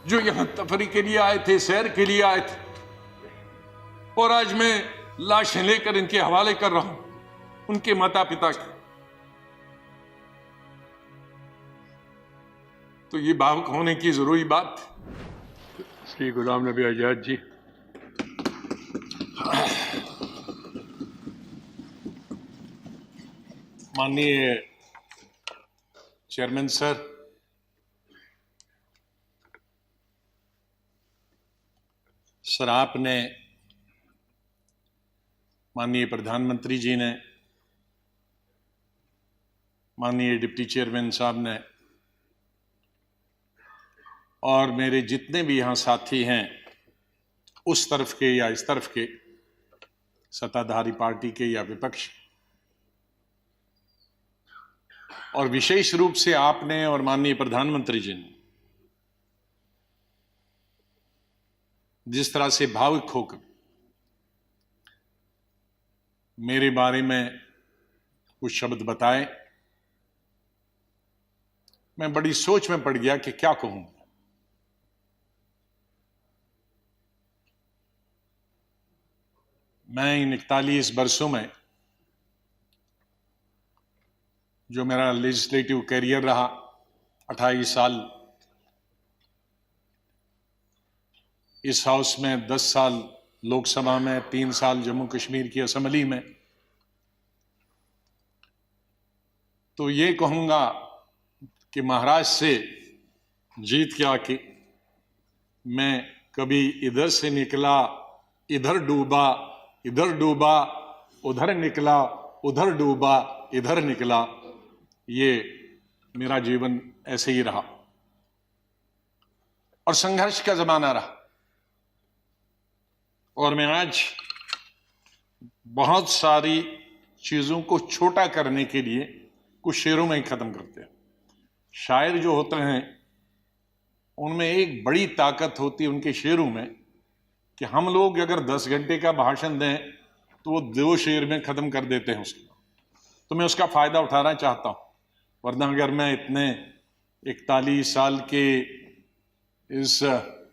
जो यहां तफरी के लिए आए थे, सैर के लिए आए थे, और आज मैं लाशें लेकर इनके हवाले कर रहा हूं उनके माता पिता के। तो ये भावुक होने की जरूरी बात। श्री गुलाम नबी आजाद जी। माननीय चेयरमैन सर, आपने, माननीय प्रधानमंत्री जी ने, माननीय डिप्टी चेयरमैन साहब ने, और मेरे जितने भी यहां साथी हैं, उस तरफ के या इस तरफ के, सत्ताधारी पार्टी के या विपक्ष, और विशेष रूप से आपने और माननीय प्रधानमंत्री जी ने जिस तरह से भावुक होकर मेरे बारे में कुछ शब्द बताए, मैं बड़ी सोच में पड़ गया कि क्या कहूं। मैं इन 41 वर्षों में जो मेरा लेजिस्लेटिव कैरियर रहा, 28 साल इस हाउस में, 10 साल लोकसभा में, 3 साल जम्मू कश्मीर की असेंबली में, तो ये कहूंगा कि महाराष्ट्र से जीत के आके मैं कभी इधर से निकला, इधर डूबा, इधर डूबा, उधर निकला, उधर डूबा, इधर निकला, ये मेरा जीवन ऐसे ही रहा और संघर्ष का जमाना रहा। और मैं आज बहुत सारी चीजों को छोटा करने के लिए कुछ शेरों में ही खत्म करते हैं। शायर जो होते हैं उनमें एक बड़ी ताकत होती है उनके शेरों में कि हम लोग अगर 10 घंटे का भाषण दें तो वो 2 शेर में खत्म कर देते हैं उसको। तो मैं उसका फायदा उठाना चाहता हूं, वरना अगर मैं इतने 41 साल के इस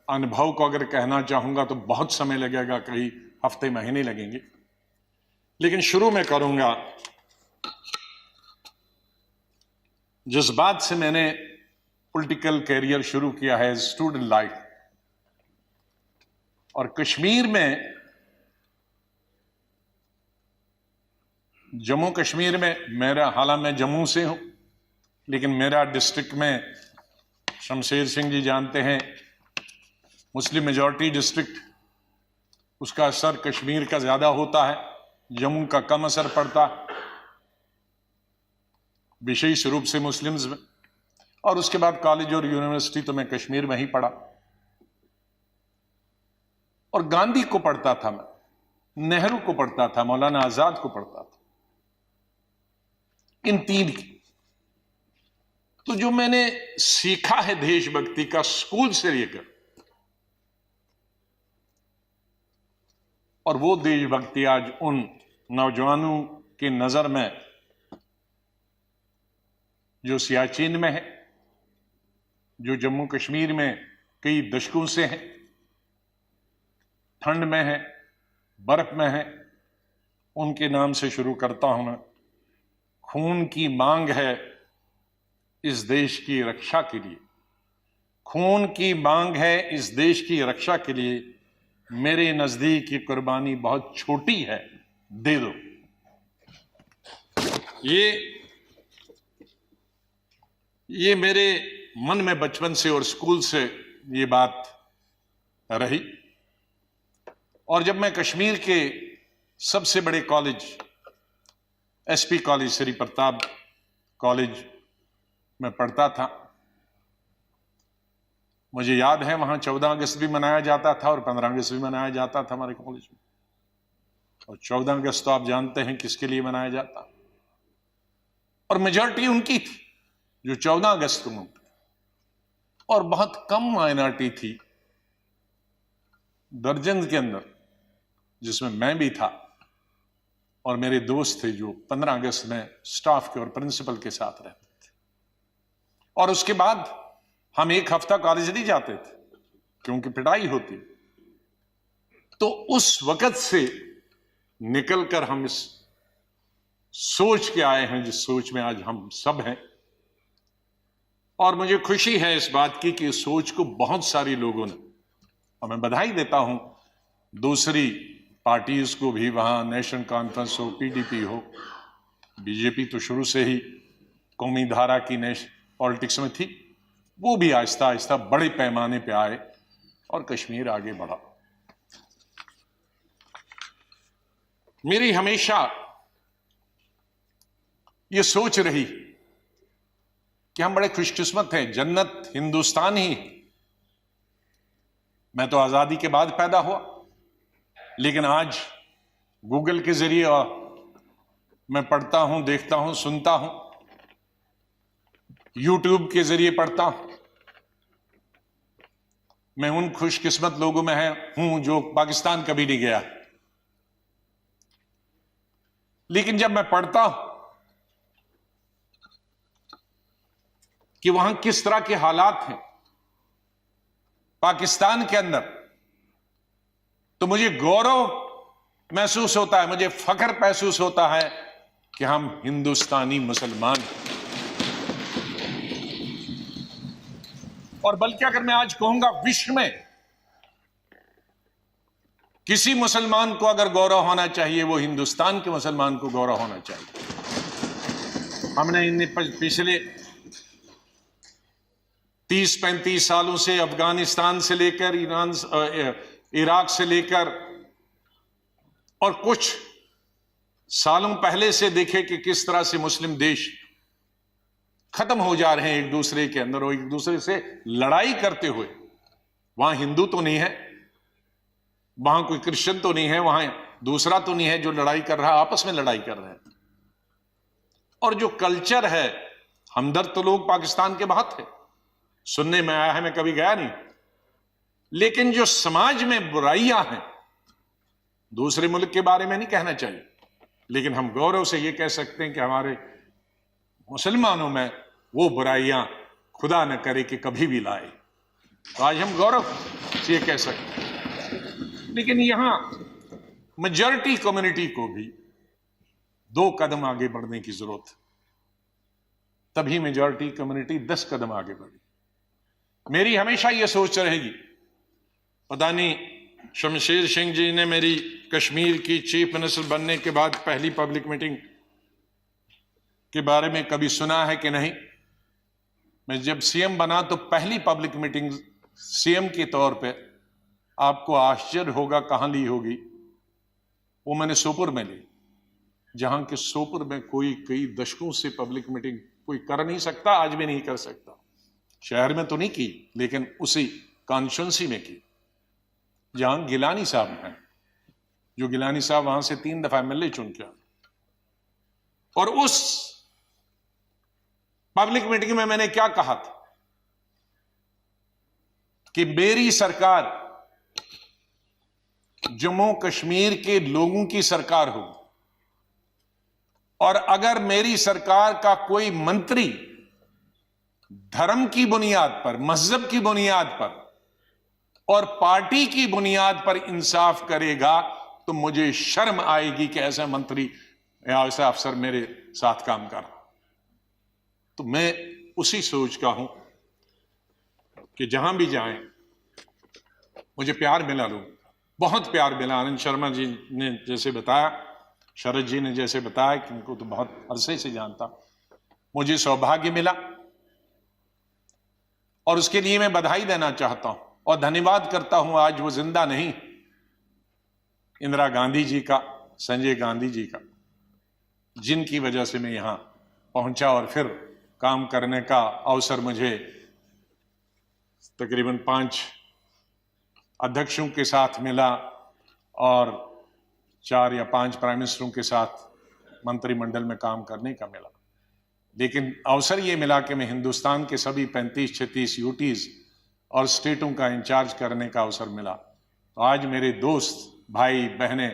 अनुभव को अगर कहना चाहूंगा तो बहुत समय लगेगा, कई हफ्ते महीने लगेंगे। लेकिन शुरू में करूंगा जिस बात से मैंने पॉलिटिकल कैरियर शुरू किया है, स्टूडेंट लाइफ। और कश्मीर में, जम्मू कश्मीर में मेरा, हालांकि मैं जम्मू से हूं, लेकिन मेरा डिस्ट्रिक्ट में, शमशेर सिंह जी जानते हैं, मुस्लिम मेजॉरिटी डिस्ट्रिक्ट, उसका असर कश्मीर का ज्यादा होता है, जम्मू का कम असर पड़ता है, विशेष रूप से मुस्लिम्स में। और उसके बाद कॉलेज और यूनिवर्सिटी तो मैं कश्मीर में ही पढ़ा। और गांधी को पढ़ता था मैं, नेहरू को पढ़ता था, मौलाना आजाद को पढ़ता था, इन 3 की। तो जो मैंने सीखा है देशभक्ति का स्कूल से लेकर, और वो देशभक्ति आज उन नौजवानों के नजर में जो सियाचिन में है, जो जम्मू कश्मीर में कई दशकों से है, ठंड में है, बर्फ में है, उनके नाम से शुरू करता हूं मैं। खून की मांग है इस देश की रक्षा के लिए, खून की मांग है इस देश की रक्षा के लिए, मेरे नजदीक ये कुर्बानी बहुत छोटी है, दे दो। ये मेरे मन में बचपन से और स्कूल से ये बात रही। और जब मैं कश्मीर के सबसे बड़े college, SP college, Shri Pratap college में पढ़ता था, मुझे याद है वहां 14 अगस्त भी मनाया जाता था और 15 अगस्त भी मनाया जाता था हमारे कॉलेज में। और 14 अगस्त तो आप जानते हैं किसके लिए मनाया जाता, और मेजॉरिटी उनकी थी जो 14 अगस्त को मनते, और बहुत कम माइनॉरिटी थी दर्जन के अंदर, जिसमें मैं भी था और मेरे दोस्त थे जो 15 अगस्त में स्टाफ के और प्रिंसिपल के साथ रहते थे। और उसके बाद हम एक हफ्ता कॉलेज नहीं जाते थे, क्योंकि पिटाई होती। तो उस वक्त से निकलकर हम इस सोच के आए हैं जिस सोच में आज हम सब हैं। और मुझे खुशी है इस बात की कि इस सोच को बहुत सारे लोगों ने, और मैं बधाई देता हूं दूसरी पार्टीज को भी, वहां नेशनल कॉन्फ्रेंस हो, पीडीपी हो, बीजेपी तो शुरू से ही कौमी धारा की पॉलिटिक्स में थी, वो भी आहिस्ता आहिस्ता बड़े पैमाने पे आए और कश्मीर आगे बढ़ा। मेरी हमेशा ये सोच रही कि हम बड़े खुशकिस्मत हैं, जन्नत हिंदुस्तान ही है। मैं तो आजादी के बाद पैदा हुआ, लेकिन आज गूगल के जरिए मैं पढ़ता हूं, देखता हूं, सुनता हूं, यूट्यूब के जरिए पढ़ता हूं। मैं उन खुशकिस्मत लोगों में हूं जो पाकिस्तान कभी नहीं गया, लेकिन जब मैं पढ़ता हूं कि वहां किस तरह के हालात हैं पाकिस्तान के अंदर, तो मुझे गौरव महसूस होता है, मुझे फख्र महसूस होता है कि हम हिंदुस्तानी मुसलमान हैं। और बल्कि अगर मैं आज कहूंगा विश्व में किसी मुसलमान को अगर गौरव होना चाहिए, वो हिंदुस्तान के मुसलमान को गौरव होना चाहिए। हमने इन पिछले 30-35 सालों से अफगानिस्तान से लेकर इराक से लेकर और कुछ सालों पहले से देखे कि किस तरह से मुस्लिम देश खत्म हो जा रहे हैं एक दूसरे के अंदर और एक दूसरे से लड़ाई करते हुए। वहां हिंदू तो नहीं है, वहां कोई क्रिश्चियन तो नहीं है, वहां दूसरा तो नहीं है जो लड़ाई कर रहा, आपस में लड़ाई कर रहे हैं। और जो कल्चर है, हमदर्द तो लोग पाकिस्तान के बहुत थे, सुनने में आया है, मैं कभी गया नहीं, लेकिन जो समाज में बुराइयां हैं, दूसरे मुल्क के बारे में नहीं कहना चाहिए, लेकिन हम गौरव से यह कह सकते हैं कि हमारे मुसलमानों में वो बुराइयां खुदा न करे कि कभी भी लाए। तो आज हम गौरव से यह कह सकते हैं। लेकिन यहां मेजॉरिटी कम्युनिटी को भी 2 कदम आगे बढ़ने की जरूरत है, तभी मेजॉरिटी कम्युनिटी 10 कदम आगे बढ़ी। मेरी हमेशा यह सोच रहेगी, पता नहीं शमशेर सिंह जी ने मेरी कश्मीर की चीफ मिनिस्टर बनने के बाद पहली पब्लिक मीटिंग के बारे में कभी सुना है कि नहीं। मैं जब सीएम बना तो पहली पब्लिक मीटिंग सीएम के तौर पे, आपको आश्चर्य होगा कहां ली होगी, वो मैंने सोपुर में ली, जहां के सोपुर में कोई कई दशकों से पब्लिक मीटिंग कोई कर नहीं सकता, आज भी नहीं कर सकता। शहर में तो नहीं की, लेकिन उसी कॉन्स्टिट्यूंसी में की जहां गिलानी साहब हैं, जो गिलानी साहब वहां से 3 दफा एमएलए चुन के। और उस पब्लिक मीटिंग में मैंने क्या कहा था कि मेरी सरकार जम्मू कश्मीर के लोगों की सरकार होगी, और अगर मेरी सरकार का कोई मंत्री धर्म की बुनियाद पर, मजहब की बुनियाद पर और पार्टी की बुनियाद पर इंसाफ करेगा तो मुझे शर्म आएगी कि ऐसा मंत्री या ऐसा अफसर मेरे साथ काम कर रहा। तो मैं उसी सोच का हूं कि जहां भी जाएं मुझे प्यार मिला, लोग बहुत प्यार मिला। आनंद शर्मा जी ने जैसे बताया, शरद जी ने जैसे बताया कि उनको तो बहुत अरसे से जानता, मुझे सौभाग्य मिला और उसके लिए मैं बधाई देना चाहता हूं और धन्यवाद करता हूं। आज वो जिंदा नहीं, इंदिरा गांधी जी का, संजय गांधी जी का, जिनकी वजह से मैं यहां पहुंचा और फिर काम करने का अवसर मुझे तकरीबन 5 अध्यक्षों के साथ मिला और 4 या 5 प्राइम मिनिस्टरों के साथ मंत्रिमंडल में काम करने का मिला। लेकिन अवसर ये मिला कि मैं हिंदुस्तान के सभी 35-36 यूटीज और स्टेटों का इंचार्ज करने का अवसर मिला। तो आज मेरे दोस्त, भाई, बहनें,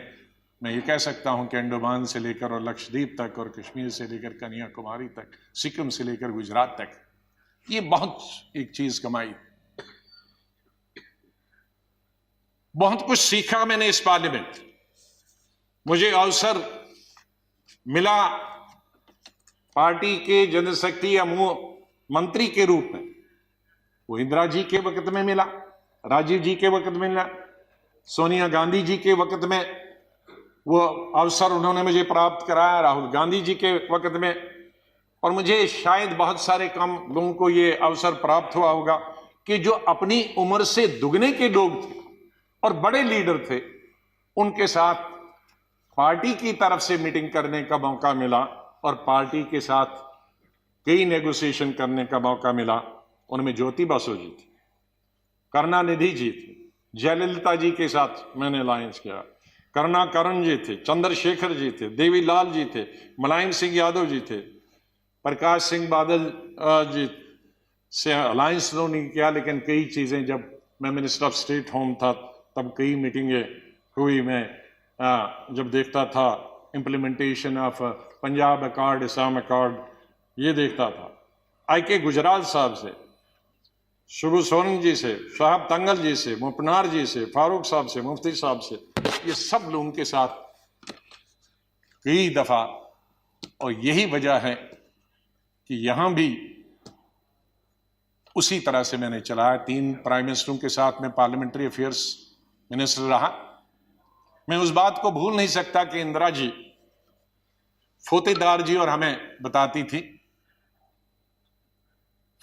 मैं ये कह सकता हूं कि अंडमान से लेकर और लक्षद्वीप तक और कश्मीर से लेकर कन्याकुमारी तक, सिक्किम से लेकर गुजरात तक, ये बहुत एक चीज कमाई। बहुत कुछ सीखा मैंने इस पार्लियामेंट। मुझे अवसर मिला पार्टी के जनशक्ति या मंत्री के रूप में, वो इंदिरा जी के वक्त में मिला, राजीव जी के वक्त में मिला, सोनिया गांधी जी के वक्त में वो अवसर उन्होंने मुझे प्राप्त कराया, राहुल गांधी जी के वक्त में, और मुझे शायद बहुत सारे कम लोगों को ये अवसर प्राप्त हुआ होगा कि जो अपनी उम्र से दुगने के लोग थे और बड़े लीडर थे, उनके साथ पार्टी की तरफ से मीटिंग करने का मौका मिला और पार्टी के साथ कई नेगोशिएशन करने का मौका मिला। उनमें ज्योति बसु जी थी, करुणानिधि जी थे, जयललिता जी के साथ मैंने अलायंस किया, करुणाकरण जी थे, चंद्रशेखर जी थे, देवीलाल जी थे, मुलायम सिंह यादव जी थे, प्रकाश सिंह बादल जी से अलायंस तो नहीं किया, लेकिन कई चीजें जब मैं मिनिस्टर ऑफ स्टेट होम था तब कई मीटिंगें हुई। मैं जब देखता था implementation of Punjab accord, Assam accord, ये देखता था। आई.के. गुजराल साहब से, शुभू सोरेन जी से, साहब तंगल जी से, मुपनार जी से, फारूक साहब से, मुफ्ती साहब से, ये सब लोगों के साथ कई दफा, और यही वजह है कि यहां भी उसी तरह से मैंने चलाया। 3 प्राइम मिनिस्टरों के साथ मैं पार्लियामेंट्री अफेयर्स मिनिस्टर रहा। मैं उस बात को भूल नहीं सकता कि इंदिरा जी फोतेदार जी और हमें बताती थी।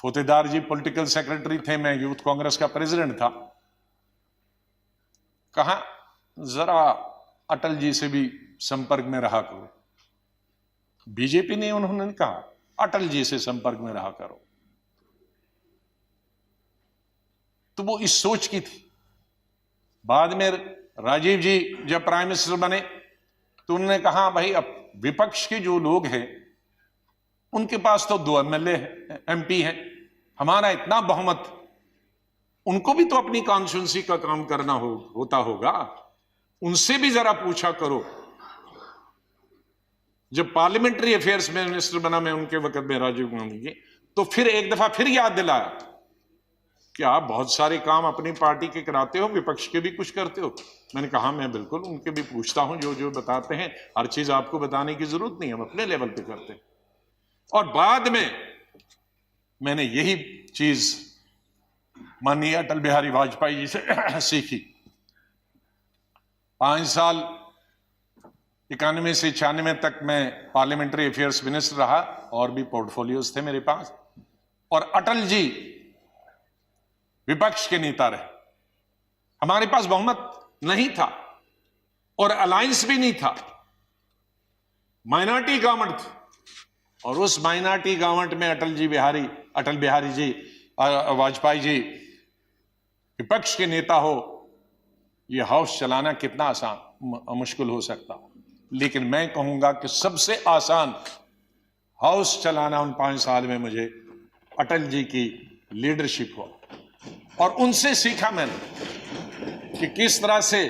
फोतेदार जी पॉलिटिकल सेक्रेटरी थे, मैं यूथ कांग्रेस का प्रेसिडेंट था। कहा जरा अटल जी से भी संपर्क में रहा करो। बीजेपी ने, उन्होंने कहा अटल जी से संपर्क में रहा करो। तो वो इस सोच की थी। बाद में राजीव जी जब प्राइम मिनिस्टर बने तो उन्होंने कहा भाई अब विपक्ष के जो लोग हैं उनके पास तो 2 एमएलए MP हैं, हमारा इतना बहुमत, उनको भी तो अपनी कॉन्स्टिट्यूंसी का काम करना होता होगा, उनसे भी जरा पूछा करो। जब पार्लियामेंट्री अफेयर्स में मिनिस्टर बना मैं उनके वक्त में राजीव गांधी के, तो फिर एक दफा फिर याद दिलाया कि आप बहुत सारे काम अपनी पार्टी के कराते हो, विपक्ष के भी कुछ करते हो। मैंने कहा मैं बिल्कुल उनके भी पूछता हूं, जो जो बताते हैं, हर चीज आपको बताने की जरूरत नहीं, हम अपने लेवल पे करते हैं। और बाद में मैंने यही चीज माननीय अटल बिहारी वाजपेयी जी से सीखी। 5 साल 91 से 96 तक मैं पार्लियामेंट्री अफेयर्स मिनिस्टर रहा, और भी पोर्टफोलियोज थे मेरे पास। और अटल जी विपक्ष के नेता रहे, हमारे पास बहुमत नहीं था और अलायंस भी नहीं था, माइनॉरिटी गवर्नमेंट थी। और उस माइनॉरिटी गवर्नमेंट में अटल बिहारी जी वाजपेयी जी विपक्ष के नेता हो, यह हाउस चलाना कितना आसान मुश्किल हो सकता। लेकिन मैं कहूंगा कि सबसे आसान हाउस चलाना उन 5 साल में मुझे अटल जी की लीडरशिप हो, और उनसे सीखा मैंने कि किस तरह से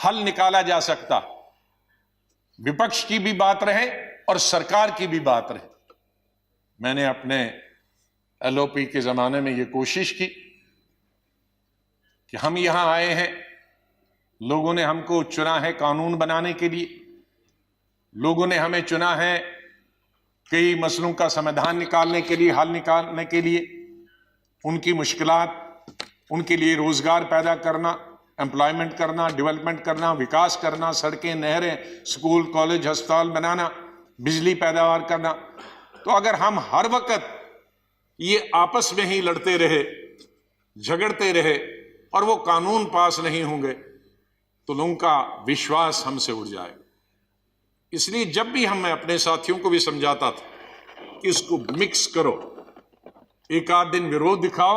हल निकाला जा सकता, विपक्ष की भी बात रहे और सरकार की भी बात रहे। मैंने अपने LOP के जमाने में यह कोशिश की कि हम यहां आए हैं, लोगों ने हमको चुना है कानून बनाने के लिए, लोगों ने हमें चुना है कई मसलों का समाधान निकालने के लिए, हल निकालने के लिए, उनकी मुश्किलात, उनके लिए रोजगार पैदा करना, एम्प्लॉयमेंट करना, डेवलपमेंट करना, विकास करना, सड़कें, नहरें, स्कूल, कॉलेज, अस्पताल बनाना, बिजली पैदावार करना। तो अगर हम हर वक्त ये आपस में ही लड़ते रहे, झगड़ते रहे और वो कानून पास नहीं होंगे तो लोगों का विश्वास हमसे उड़ जाएगा। इसलिए जब भी मैं अपने साथियों को भी समझाता था कि इसको मिक्स करो, एक आध दिन विरोध दिखाओ,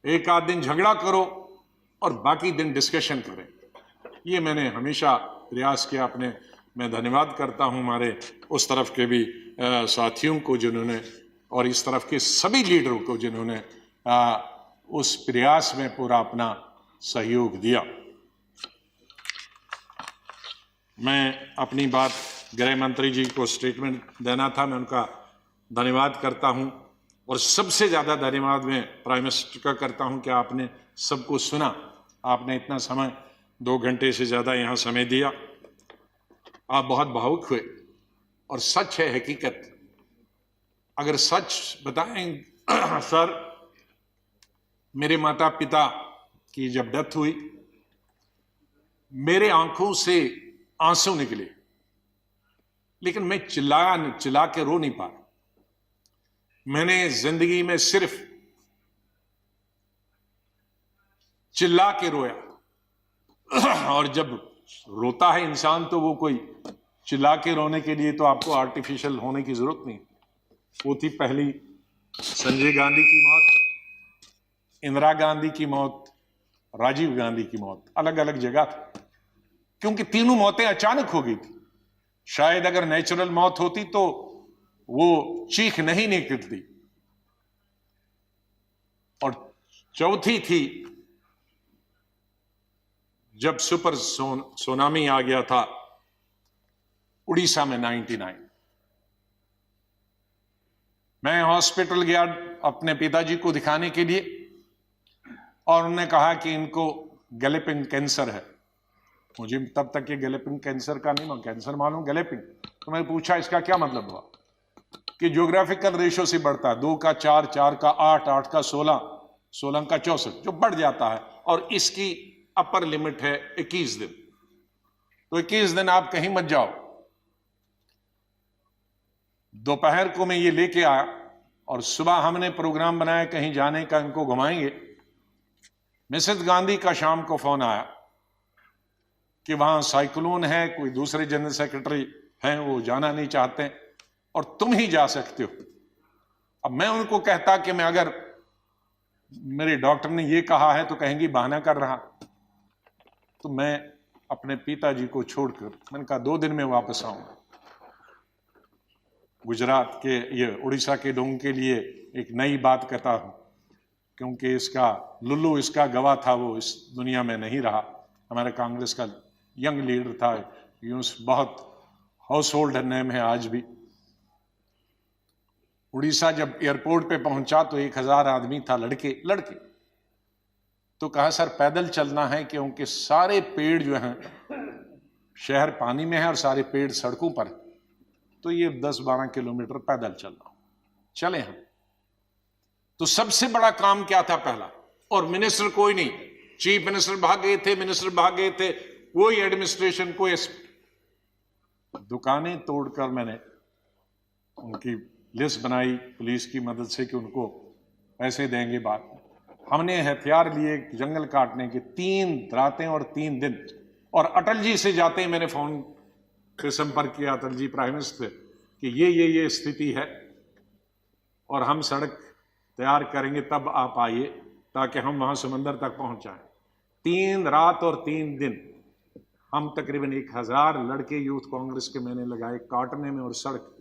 एक आध दिन झगड़ा करो और बाकी दिन डिस्कशन करें। ये मैंने हमेशा प्रयास किया अपने। मैं धन्यवाद करता हूं हमारे उस तरफ के भी साथियों को जिन्होंने, और इस तरफ के सभी लीडरों को जिन्होंने उस प्रयास में पूरा अपना सहयोग दिया। मैं अपनी बात गृह मंत्री जी को स्टेटमेंट देना था, मैं उनका धन्यवाद करता हूं, और सबसे ज्यादा धन्यवाद मैं प्राइम मिनिस्टर का करता हूं कि आपने सबको सुना, आपने इतना समय 2 घंटे से ज़्यादा यहाँ समय दिया। आप बहुत भावुक हुए और सच है, हकीकत। अगर सच बताएं सर, मेरे माता पिता की जब डेथ हुई, मेरे आंखों से आंसू निकले, लेकिन मैं चिल्ला के रो नहीं पाया। मैंने जिंदगी में सिर्फ चिल्ला के रोया। और जब रोता है इंसान तो वो कोई चिल्ला के रोने के लिए तो आपको आर्टिफिशियल होने की जरूरत नहीं। वो थी पहली संजय गांधी की मौत, इंदिरा गांधी की मौत, राजीव गांधी की मौत। अलग अलग जगह थी, क्योंकि तीनों मौतें अचानक हो गई थी। शायद अगर नेचुरल मौत होती तो वो चीख नहीं निकलती। और चौथी थी जब सुपर सुनामी आ गया था उड़ीसा में 99। मैं हॉस्पिटल गया अपने पिताजी को दिखाने के लिए, और उन्होंने कहा कि इनको गैलेपिंग कैंसर है। मुझे तब तक ये गैलेपिंग कैंसर का नहीं, कैंसर मालूम, गैलेपिंग। तो मैं पूछा इसका क्या मतलब हुआ, कि ज्योग्राफिकल रेशो से बढ़ता है, 2 का 4, 4 का 8, 8 का 16, 16 का 64, जो बढ़ जाता है। और इसकी अपर लिमिट है 21 दिन। तो 21 दिन आप कहीं मत जाओ। दोपहर को मैं ये लेके आया और सुबह हमने प्रोग्राम बनाया कहीं जाने का, इनको घुमाएंगे। मिसेस गांधी का शाम को फोन आया कि वहां साइक्लोन है, कोई दूसरे जनरल सेक्रेटरी हैं वो जाना नहीं चाहते और तुम ही जा सकते हो। अब मैं उनको कहता कि मैं अगर मेरे डॉक्टर ने ये कहा है तो कहेंगी बहाना कर रहा। तो मैं अपने पिताजी को छोड़कर, मैंने कहा 2 दिन में वापस आऊंगा। गुजरात के, ये उड़ीसा के लोगों के लिए एक नई बात कहता हूं, क्योंकि इसका लुल्लू, इसका गवाह था, वो इस दुनिया में नहीं रहा। हमारे कांग्रेस का यंग लीडर था, यूं बहुत हाउस होल्ड नेम है आज भी। उड़ीसा जब एयरपोर्ट पे पहुंचा तो 1000 आदमी था, लड़के। तो कहा सर पैदल चलना है, क्योंकि सारे पेड़ जो हैं, शहर पानी में है और सारे पेड़ सड़कों पर है, तो ये 10-12 किलोमीटर पैदल चलना। चले हम। तो सबसे बड़ा काम क्या था पहला, और मिनिस्टर कोई नहीं, चीफ मिनिस्टर भाग गए थे, मिनिस्टर भाग गए थे, कोई एडमिनिस्ट्रेशन, कोई दुकानें तोड़कर मैंने उनकी लिस्ट बनाई पुलिस की मदद से कि उनको पैसे देंगे बाद में। हमने हथियार लिए जंगल काटने के, 3 रातें और 3 दिन। और अटल जी से जाते ही मैंने फोन पे संपर्क किया, अटल जी प्राइम मिनिस्टर, कि ये स्थिति है और हम सड़क तैयार करेंगे, तब आप आइए ताकि हम वहां समंदर तक पहुंच जाएं। 3 रात और 3 दिन हम तकरीबन 1000 लड़के यूथ कांग्रेस के मैंने लगाए काटने में और सड़क।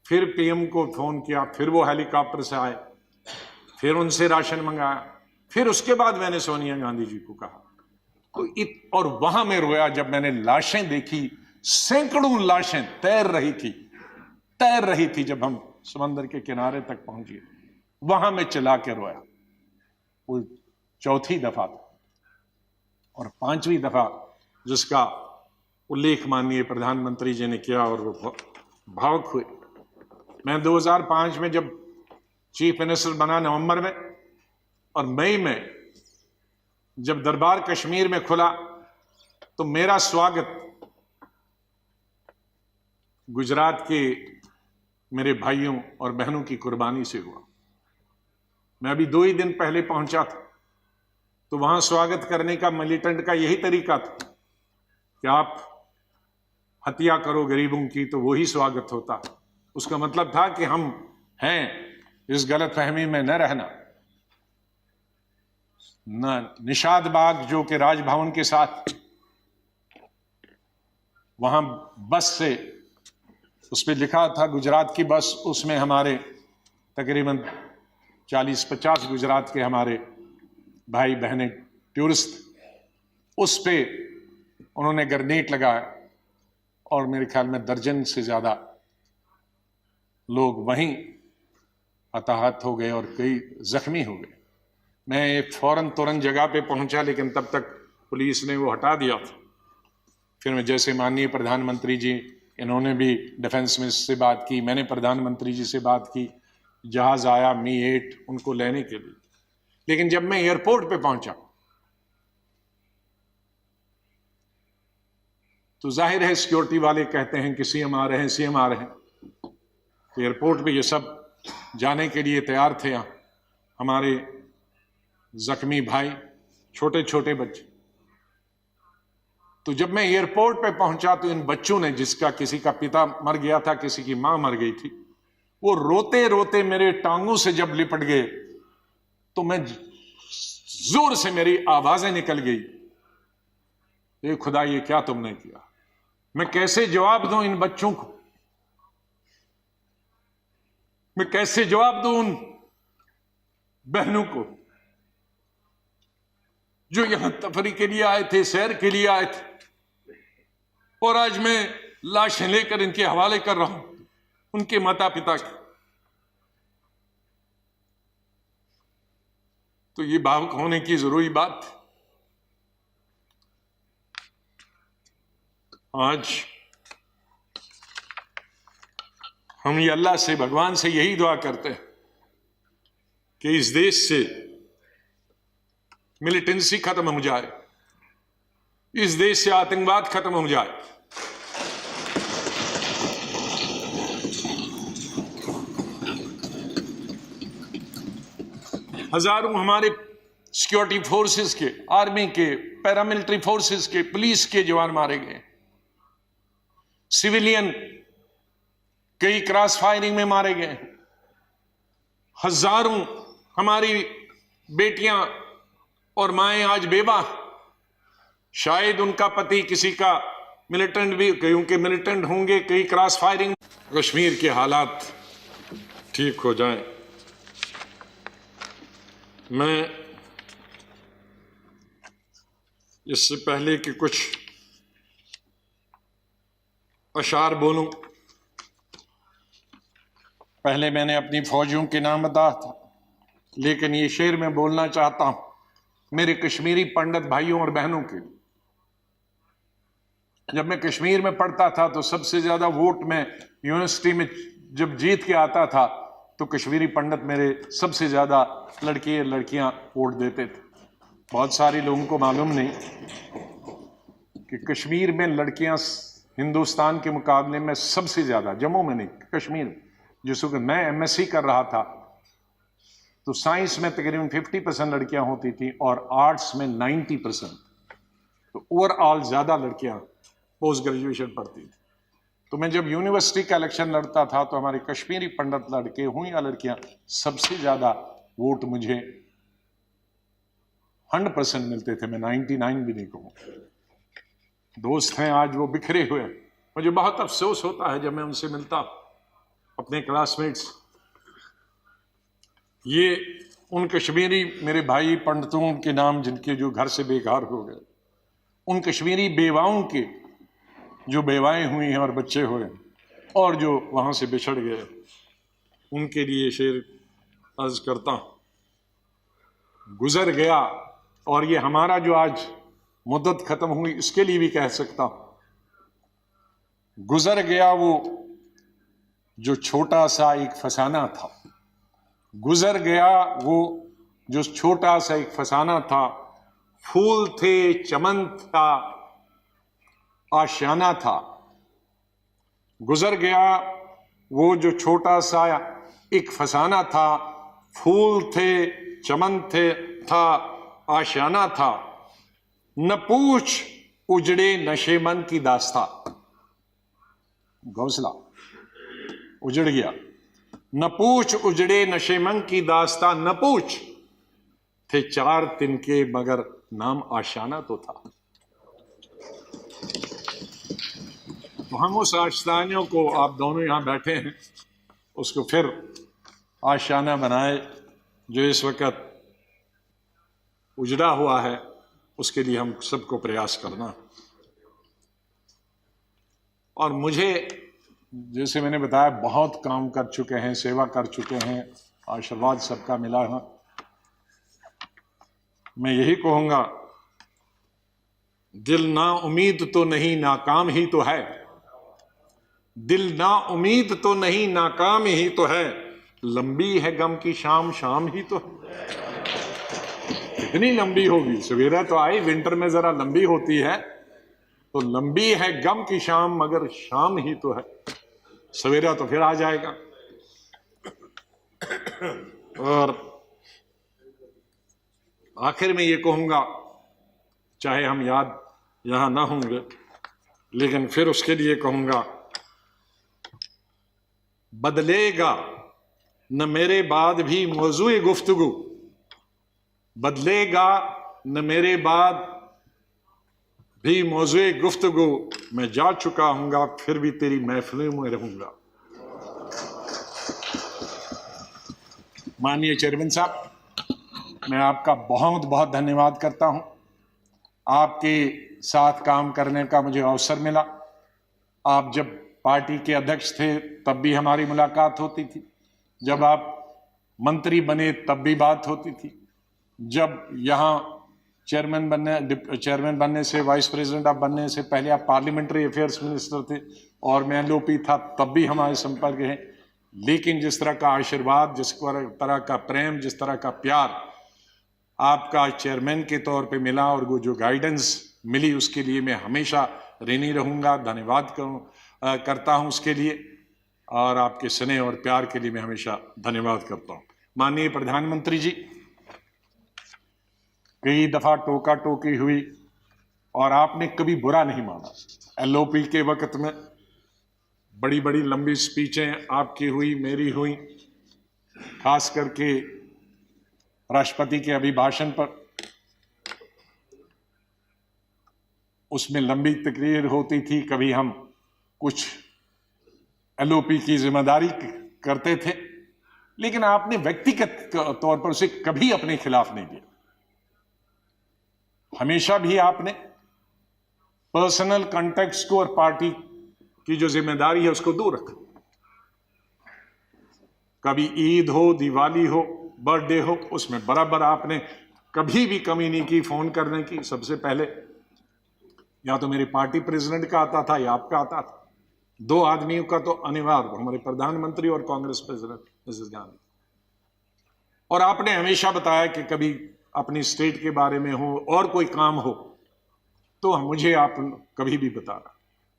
फिर पीएम को फोन किया, फिर वो हेलीकॉप्टर से आए, फिर उनसे राशन मंगाया, फिर उसके बाद मैंने सोनिया गांधी जी को कहा। तो और वहां मैं रोया जब मैंने लाशें देखी, सैकड़ों लाशें तैर रही थी जब हम समंदर के किनारे तक पहुंचे, वहां मैं चिल्ला के रोया। वो चौथी दफा था। और 5वीं दफा जिसका उल्लेख माननीय प्रधानमंत्री जी ने किया और वो भावुक हुए। मैं 2005 में जब चीफ मिनिस्टर बना नवंबर में, और मई में जब दरबार कश्मीर में खुला, तो मेरा स्वागत गुजरात के मेरे भाइयों और बहनों की कुर्बानी से हुआ। मैं अभी 2 ही दिन पहले पहुंचा था, तो वहां स्वागत करने का मिलिटेंट का यही तरीका था कि आप हत्या करो गरीबों की तो वही स्वागत होता। उसका मतलब था कि हम हैं, इस गलतफहमी में न रहना। निषाद बाग जो कि राजभवन के साथ, वहां बस से, उस पर लिखा था गुजरात की बस, उसमें हमारे तकरीबन 40-50 गुजरात के हमारे भाई बहनें टूरिस्ट, उस पे उन्होंने ग्रेनेड लगाया और मेरे ख्याल में दर्जन से ज्यादा लोग वहीं हताहत हो गए और कई जख्मी हो गए। मैं फौरन तुरंत जगह पे पहुंचा, लेकिन तब तक पुलिस ने वो हटा दिया था। फिर मैं जैसे माननीय प्रधानमंत्री जी, इन्होंने भी डिफेंस मिनिस्टर से बात की, मैंने प्रधानमंत्री जी से बात की, जहाज आया मी-8 उनको लेने के लिए। लेकिन जब मैं एयरपोर्ट पे पहुंचा तो जाहिर है सिक्योरिटी वाले कहते हैं कि सीएम आ रहे हैं, सीएम आ रहे हैं। एयरपोर्ट पे ये सब जाने के लिए तैयार थे। हमारे जख्मी भाई, छोटे छोटे बच्चे। तो जब मैं एयरपोर्ट पे पहुंचा तो इन बच्चों ने, जिसका किसी का पिता मर गया था, किसी की मां मर गई थी, वो रोते रोते मेरे टांगों से जब लिपट गए तो मैं जोर से, मेरी आवाजें निकल गई, ये खुदा ये क्या तुमने किया। मैं कैसे जवाब दूं इन बच्चों को, मैं कैसे जवाब दूं उन बहनों को जो यहां तफरी के लिए आए थे, सैर के लिए आए थे, और आज मैं लाशें लेकर इनके हवाले कर रहा हूं उनके माता पिता के। तो ये भावुक होने की जरूरी बात है। आज हम ये अल्लाह से, भगवान से यही दुआ करते हैं कि इस देश से मिलिटेंसी खत्म हो जाए, इस देश से आतंकवाद खत्म हो जाए। हजारों हमारे सिक्योरिटी फोर्सेस के, आर्मी के, पैरामिलिट्री फोर्सेस के, पुलिस के जवान मारे गए, सिविलियन कई क्रॉस फायरिंग में मारे गए। हजारों हमारी बेटियां और माएं आज बेवा, शायद उनका पति किसी का मिलिटेंट भी, कईयों के मिलिटेंट होंगे, कई क्रॉस फायरिंग। कश्मीर के हालात ठीक हो जाएं। मैं इससे पहले कि कुछ अशार बोलूं, पहले मैंने अपनी फौजियों के नाम बताया था, लेकिन ये शेर मैं बोलना चाहता हूं मेरे कश्मीरी पंडित भाइयों और बहनों के लिए। जब मैं कश्मीर में पढ़ता था तो सबसे ज्यादा वोट में यूनिवर्सिटी में जब जीत के आता था तो कश्मीरी पंडित मेरे सबसे ज्यादा लड़के लड़कियां वोट देते थे। बहुत सारे लोगों को मालूम नहीं कि कश्मीर में लड़कियां हिंदुस्तान के मुकाबले में सबसे ज्यादा, जम्मू में नहीं, कश्मीर में। जिसको कि मैं एमएससी कर रहा था तो साइंस में तकरीबन 50% लड़कियां होती थी और आर्ट्स में 90%। तो ओवरऑल ज्यादा लड़कियां पोस्ट ग्रेजुएशन पढ़ती थी। तो मैं जब यूनिवर्सिटी का इलेक्शन लड़ता था तो हमारे कश्मीरी पंडित लड़के हों या लड़कियां, सबसे ज्यादा वोट मुझे 100% मिलते थे। मैं 99 भी नहीं कहूं। दोस्त हैं आज वो बिखरे हुए, मुझे बहुत अफसोस होता है जब मैं उनसे मिलता, अपने क्लासमेट्स। ये उन कश्मीरी मेरे भाई पंडितों के नाम जिनके जो घर से बेकार हो गए, उन कश्मीरी बेवाओं के जो बेवाएं हुई हैं और बच्चे हुए और जो वहां से बिछड़ गए, उनके लिए शेर अर्ज करता हूं। गुजर गया, और ये हमारा जो आज मुद्दत खत्म हुई इसके लिए भी कह सकता हूं। गुजर गया वो जो छोटा सा एक फसाना था, गुजर गया वो जो छोटा सा एक फसाना था। फूल थे, चमन था, आशियाना था। गुजर गया वो जो छोटा सा एक फसाना था, फूल थे, चमन थे, था, आशियाना था। न पूछ उजड़े नशे मन की दास्ता। घोंसला उजड़ गया। न पूछ उजड़े नशे मन की दास्ता, न पूछ थे 4 तिनके मगर नाम आशियाना तो था। तो हम उस आशियाने को, आप दोनों यहां बैठे हैं, उसको फिर आशियाना बनाए जो इस वक्त उजड़ा हुआ है। उसके लिए हम सबको प्रयास करना। और मुझे, जैसे मैंने बताया, बहुत काम कर चुके हैं, सेवा कर चुके हैं, आशीर्वाद सबका मिला है। मैं यही कहूंगा, दिल ना उम्मीद तो नहीं नाकाम ही तो है, दिल ना उम्मीद तो नहीं नाकाम ही तो है, लंबी है गम की शाम शाम ही तो है। कितनी लंबी होगी, सवेरा तो आई, विंटर में जरा लंबी होती है, तो लंबी है गम की शाम मगर शाम ही तो है, सवेरा तो फिर आ जाएगा। और आखिर में ये कहूंगा, चाहे हम याद यहां ना होंगे, लेकिन फिर उसके लिए कहूंगा, बदलेगा न मेरे बाद भी मौजूए गुफ्तगू, बदलेगा न मेरे बाद भी मौजूए गुफ्तगू, मैं जा चुका हूंगा फिर भी तेरी महफिलों में रहूंगा। माननीय चेयरमैन साहब, मैं आपका बहुत बहुत धन्यवाद करता हूं। आपके साथ काम करने का मुझे अवसर मिला। आप जब पार्टी के अध्यक्ष थे तब भी हमारी मुलाकात होती थी, जब आप मंत्री बने तब भी बात होती थी, जब यहाँ चेयरमैन बनने से, वाइस प्रेसिडेंट आप बनने से पहले आप पार्लियामेंट्री अफेयर्स मिनिस्टर थे और मैं एलओपी था, तब भी हमारे संपर्क है। लेकिन जिस तरह का आशीर्वाद, जिस तरह का प्रेम, जिस तरह का प्यार आपका चेयरमैन के तौर पे मिला और वो जो गाइडेंस मिली, उसके लिए मैं हमेशा ऋणी रहूंगा, धन्यवाद करता हूं उसके लिए, और आपके स्नेह और प्यार के लिए मैं हमेशा धन्यवाद करता हूं। माननीय प्रधानमंत्री जी, कई दफा टोका टोकी हुई और आपने कभी बुरा नहीं माना। एलओपी के वक्त में बड़ी बड़ी लंबी स्पीचें आपकी हुई, मेरी हुई, खास करके राष्ट्रपति के अभिभाषण पर, उसमें लंबी तकरीर होती थी। कभी हम कुछ एलओपी की जिम्मेदारी करते थे, लेकिन आपने व्यक्तिगत तौर पर उसे कभी अपने खिलाफ नहीं दिया। हमेशा भी आपने पर्सनल कॉन्टेक्स्ट को और पार्टी की जो जिम्मेदारी है उसको दूर रखा। कभी ईद हो, दिवाली हो, बर्थडे हो, उसमें बराबर आपने कभी भी कमी नहीं की फोन करने की। सबसे पहले या तो मेरे पार्टी प्रेसिडेंट का आता था या आपका आता था। दो आदमियों का तो अनिवार्य, हमारे प्रधानमंत्री और कांग्रेस प्रेसिडेंट मिसेस गांधी। और आपने हमेशा बताया कि कभी अपनी स्टेट के बारे में हो और कोई काम हो तो मुझे आप कभी भी बताना।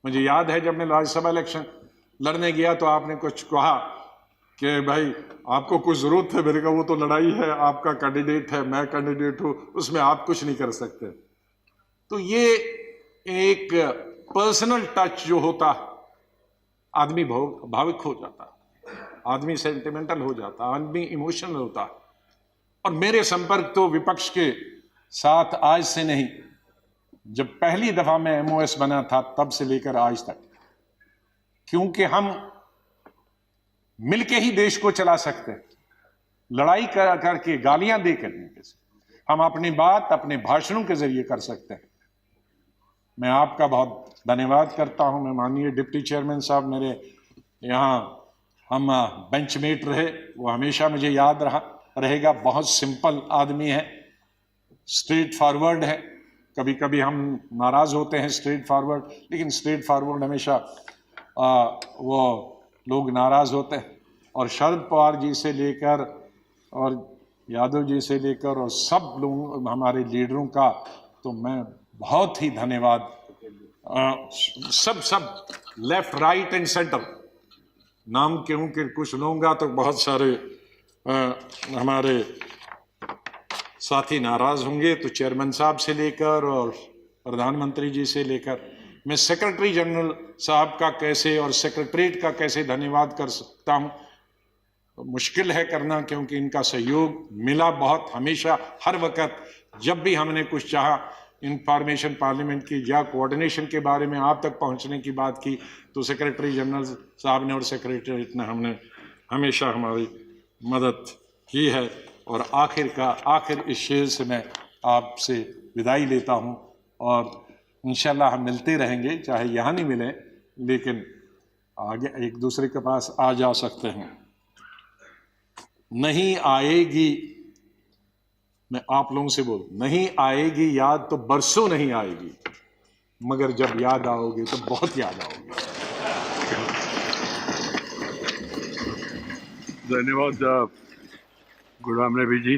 मुझे याद है जब मैं राज्यसभा इलेक्शन लड़ने गया तो आपने कुछ कहा कि भाई आपको कुछ जरूरत है। मेरे का वो तो लड़ाई है, आपका कैंडिडेट है, मैं कैंडिडेट हूं, उसमें आप कुछ नहीं कर सकते। तो ये एक पर्सनल टच जो होता, आदमी भावुक हो जाता, आदमी सेंटिमेंटल हो जाता, आदमी इमोशनल होता। और मेरे संपर्क तो विपक्ष के साथ आज से नहीं, जब पहली दफा मैं एमओएस बना था तब से लेकर आज तक, क्योंकि हम मिलके ही देश को चला सकते हैं। लड़ाई करके, गालियां देकर हम अपनी बात अपने भाषणों के जरिए कर सकते हैं। मैं आपका बहुत धन्यवाद करता हूं। मैं माननीय डिप्टी चेयरमैन साहब, मेरे यहाँ हम बेंचमेट रहे, वो हमेशा मुझे याद रहेगा। बहुत सिंपल आदमी है, स्ट्रेट फॉरवर्ड है। कभी कभी हम नाराज होते हैं स्ट्रेट फॉरवर्ड, लेकिन स्ट्रेट फॉरवर्ड हमेशा वो लोग नाराज होते हैं। और शरद पवार जी से लेकर और यादव जी से लेकर और सब लोग हमारे लीडरों का तो मैं बहुत ही धन्यवाद, सब लेफ्ट राइट एंड सेंटर, नाम क्योंकि कुछ लूंगा तो बहुत सारे हमारे साथी नाराज होंगे। तो चेयरमैन साहब से लेकर और प्रधानमंत्री जी से लेकर, मैं सेक्रेटरी जनरल साहब का कैसे और सेक्रेटरीट का कैसे धन्यवाद कर सकता हूं, तो मुश्किल है करना, क्योंकि इनका सहयोग मिला बहुत हमेशा। हर वक्त जब भी हमने कुछ चाहा, इंफॉर्मेशन पार्लियामेंट की या कोऑर्डिनेशन के बारे में आप तक पहुंचने की बात की, तो सेक्रेटरी जनरल साहब ने और सेक्रेटरीट ने हमने हमेशा हमारी मदद की है। और आखिर इस शेर से मैं आपसे विदाई लेता हूं, और इंशाल्लाह हम मिलते रहेंगे, चाहे यहाँ नहीं मिले लेकिन आगे एक दूसरे के पास आ जा सकते हैं। नहीं आएगी मैं आप लोगों से बोल, नहीं आएगी याद तो बरसों नहीं आएगी, मगर जब याद आओगे तो बहुत याद आओगे। धन्यवाद गुलाम नबी जी।